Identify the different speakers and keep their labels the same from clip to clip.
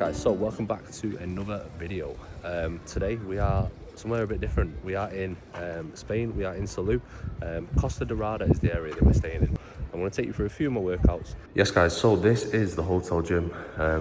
Speaker 1: guys, so welcome back to another video. Today we are somewhere a bit different. We are in Spain, we are in Salou. Costa Dorada is the area that we're staying in. I'm going to take you through a few more workouts. Yes guys, so this is the hotel gym.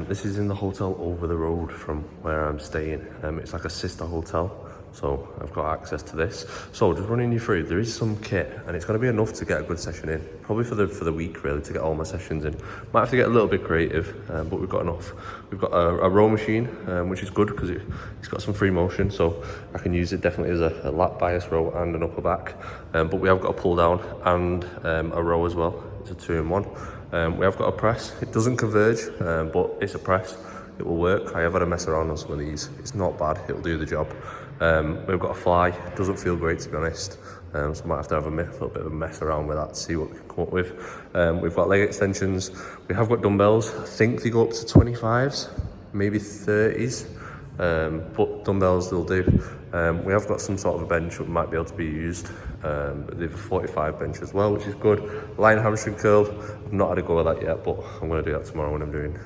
Speaker 1: This is in the hotel over the road from where I'm staying. It's like a sister hotel. So I've got access to this. So just running you through, there is some kit and it's going to be enough to get a good session in. Probably for the week really, to get all my sessions in. Might have to get a little bit creative, but we've got enough. We've got a row machine, which is good because it's got some free motion. So I can use it definitely as a lat bias row and an upper back. But we have got a pull down and a row as well. It's a 2-in-1. We have got a press. It doesn't converge, but it's a press. It will work. I have had a mess around on some of these. It's not bad, it'll do the job. We've got a fly, doesn't feel great to be honest. So I might have to have a little bit of a mess around with that to see what we can come up with. We've got leg extensions. We have got dumbbells. I think they go up to 25s, maybe 30s. But dumbbells they'll do. We have got some sort of a bench that might be able to be used. They have a 45 bench as well, which is good. Line hamstring curl, I've not had a go at that yet, but I'm going to do that tomorrow when I'm doing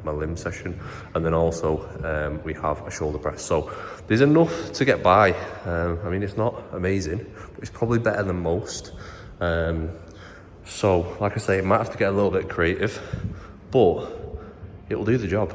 Speaker 1: my limb session. And then also we have a shoulder press. So there's enough to get by. I mean, it's not amazing, but it's probably better than most. So like I say, it might have to get a little bit creative, but it will do the job.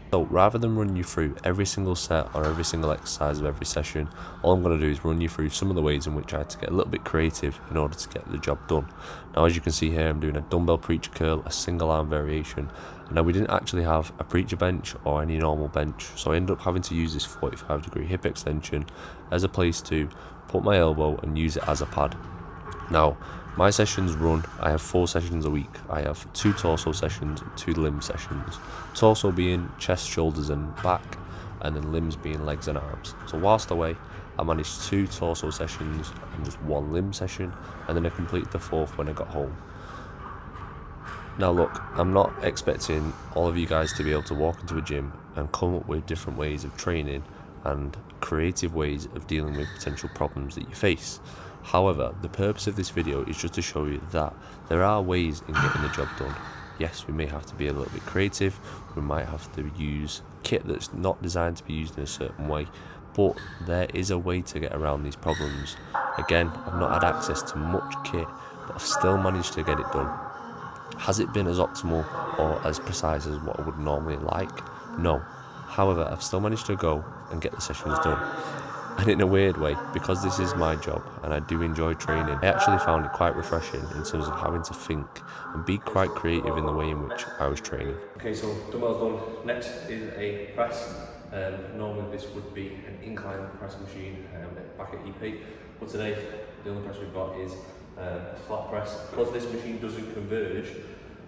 Speaker 1: So rather than run you through every single set or every single exercise of every session, all I'm going to do is run you through some of the ways in which I had to get a little bit creative in order to get the job done. Now as you can see here, I'm doing a dumbbell preacher curl, a single arm variation. Now we didn't actually have a preacher bench or any normal bench, so I ended up having to use this 45-degree hip extension as a place to put my elbow and use it as a pad. Now my sessions run, I have 4 sessions a week. I have 2 torso sessions and 2 limb sessions. Torso being chest, shoulders and back, and then limbs being legs and arms. So whilst away, I managed 2 torso sessions and just 1 limb session, and then I completed the 4th when I got home. Now look, I'm not expecting all of you guys to be able to walk into a gym and come up with different ways of training and creative ways of dealing with potential problems that you face. However, the purpose of this video is just to show you that there are ways in getting the job done. Yes, we may have to be a little bit creative, we might have to use kit that's not designed to be used in a certain way, but there is a way to get around these problems. Again, I've not had access to much kit, but I've still managed to get it done. Has it been as optimal or as precise as what I would normally like? No. However, I've still managed to go and get the sessions done. And in a weird way, because this is my job and I do enjoy training, I actually found it quite refreshing in terms of having to think and be quite creative in the way in which I was training. Okay, so dumbbells done. Next is a press. Normally this would be an incline press machine back at EP, but today the only press we've got is a flat press. Because this machine doesn't converge,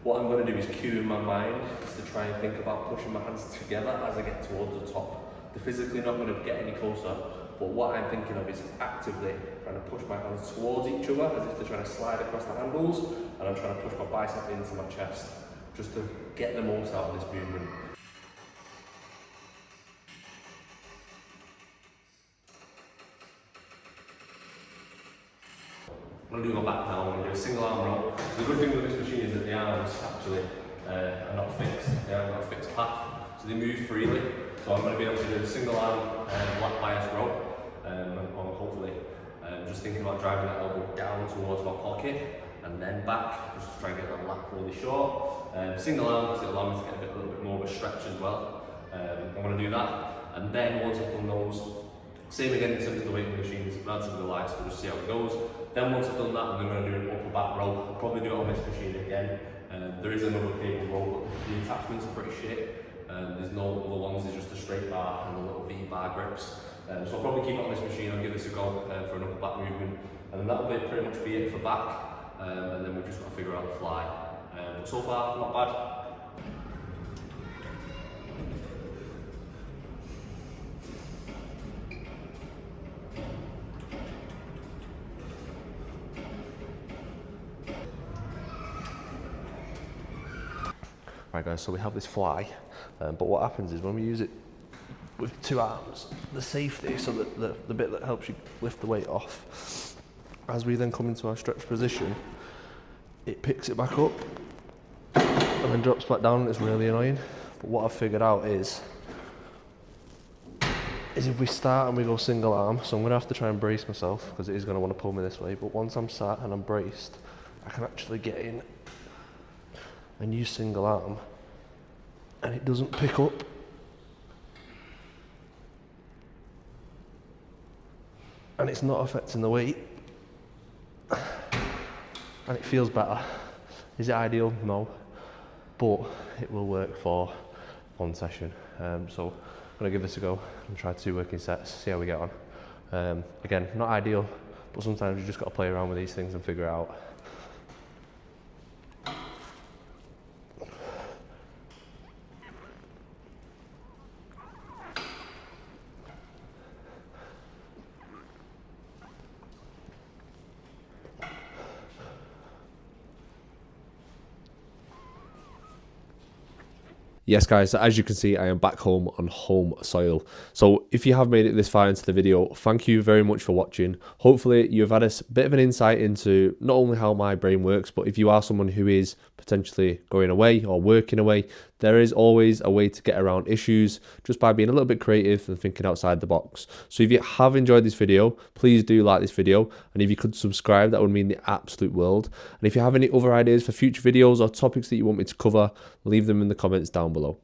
Speaker 1: what I'm going to do is cue in my mind is to try and think about pushing my hands together as I get towards the top. They're physically not going to get any closer, but what I'm thinking of is actively trying to push my hands towards each other as if they're trying to slide across the handles, and I'm trying to push my bicep into my chest just to get the most out of this movement. I'm going to do my back now. I'm going to do a single arm row. So the good thing with this machine is that the arms actually are not fixed. They haven't got a fixed path, so they move freely. So I'm going to be able to do a single arm lat bias row. Hopefully, just thinking about driving that elbow down towards my pocket and then back, just to try and get that lat really short. Single arm, because it'll allow me to get a little bit more of a stretch as well. I'm going to do that, and then once I've done those, same again in terms of the weight of the machines, relatively light, so we'll just see how it goes. Then once I've done that, I'm going to do an upper back row. I'll probably do it on this machine again. There is another cable row, but the attachments are pretty shit. There's no other ones, there's just a straight bar and the little V bar grips. So I'll probably keep it on this machine, I'll give this a go for an upper back movement. And then that'll pretty much be it for back. And then we've just got to figure out the fly. But so far, not bad. Right guys, so we have this fly, but what happens is when we use it with 2 arms, the safety, so that the bit that helps you lift the weight off, as we then come into our stretch position, it picks it back up and then drops back down, and it's really annoying. But what I've figured out is if we start and we go single arm, so I'm going to have to try and brace myself because it is going to want to pull me this way, but once I'm sat and I'm braced, I can actually get in and use single arm and it doesn't pick up. And it's not affecting the weight. And it feels better. Is it ideal? No. But it will work for one session. So I'm going to give this a go and try 2 working sets, see how we get on. Again, not ideal, but sometimes you just got to play around with these things and figure it out. Yes guys, as you can see, I am back home on home soil. So if you have made it this far into the video, thank you very much for watching. Hopefully you've had a bit of an insight into not only how my brain works, but if you are someone who is potentially going away or working away, there is always a way to get around issues just by being a little bit creative and thinking outside the box. So if you have enjoyed this video, please do like this video. And if you could subscribe, that would mean the absolute world. And if you have any other ideas for future videos or topics that you want me to cover, leave them in the comments down below.